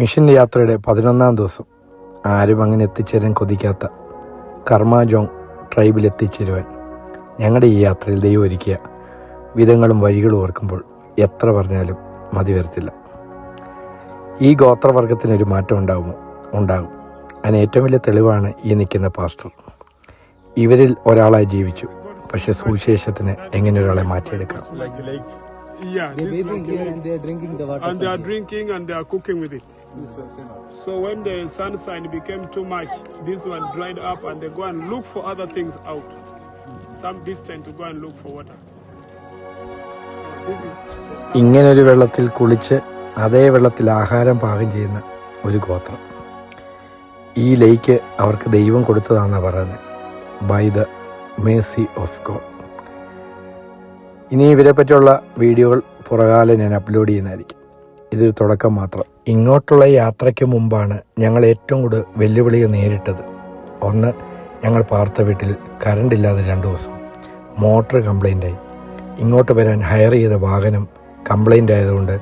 Mission യാത്രയുടെ 11ാം ദിവസം ആരും അങ്ങനെ എത്തിച്ചേരാൻ കൊതിക്കാത്ത കർമാജോങ് ട്രൈബിൽ എത്തിച്ചേരുവാൻ ഞങ്ങളുടെ ഈ യാത്രയിൽ ദൈവം ഒരുക്കിയ വിധങ്ങളും വഴികളും ഓർക്കുമ്പോൾ എത്ര പറഞ്ഞാലും മതി വരത്തില്ല. ഈ ഗോത്രവർഗത്തിനൊരു മാറ്റം ഉണ്ടാകും. അതിന് ഏറ്റവും വലിയ തെളിവാണ് ഈ നിൽക്കുന്ന പാസ്റ്റർ. ഇവരിൽ ഒരാളായി ജീവിച്ചു. പക്ഷെ സുവിശേഷത്തിന് എങ്ങനെ ഒരാളെ മാറ്റിയെടുക്കാം? And they are drinking and they are cooking with it. So when the sunshine became too much, this one dried up and they go and look for other things out, some distance to go and look for water. ഇങ്ങനൊരു വെള്ളത്തിൽ കുളിച്ച് അതേ വെള്ളത്തിൽ ആഹാരം പാകം ചെയ്യുന്ന ഒരു ഗോത്രം. ഈ ലേക്ക് അവർക്ക് ദൈവം കൊടുത്തതാണെന്നാണ് പറയുന്നത്. By the mercy of God. ഇനി ഇവരെ പറ്റിയുള്ള വീഡിയോകൾ പുറകാലെ ഞാൻ അപ്ലോഡ് ചെയ്യുന്നതായിരിക്കും. ഇതൊരു തുടക്കം മാത്രം. ഇങ്ങോട്ടുള്ള യാത്രയ്ക്ക് മുമ്പാണ് ഞങ്ങൾ ഏറ്റവും കൂടുതൽ വെല്ലുവിളികൾ നേരിട്ടത്. ഒന്ന്, ഞങ്ങൾ പാർത്ത വീട്ടിൽ കറണ്ട് ഇല്ലാതെ 2 ദിവസം, മോട്ടർ കംപ്ലൈൻ്റായി. ഇങ്ങോട്ട് വരാൻ ഹയർ ചെയ്ത വാഹനം കംപ്ലൈൻ്റ് ആയതുകൊണ്ട്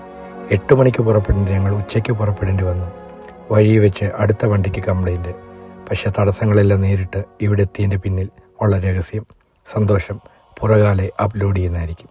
8 മണിക്ക് പുറപ്പെടേണ്ടി ഞങ്ങൾ ഉച്ചയ്ക്ക് പുറപ്പെടേണ്ടി വന്നു. വഴി വെച്ച് അടുത്ത വണ്ടിക്ക് കംപ്ലൈൻറ്റ്. പക്ഷേ തടസ്സങ്ങളെല്ലാം നേരിട്ട് ഇവിടെ എത്തിയതിൻ്റെ പിന്നിൽ ഉള്ള രഹസ്യം, സന്തോഷം പുറകാലെ അപ്ലോഡ് ചെയ്യുന്നതായിരിക്കും.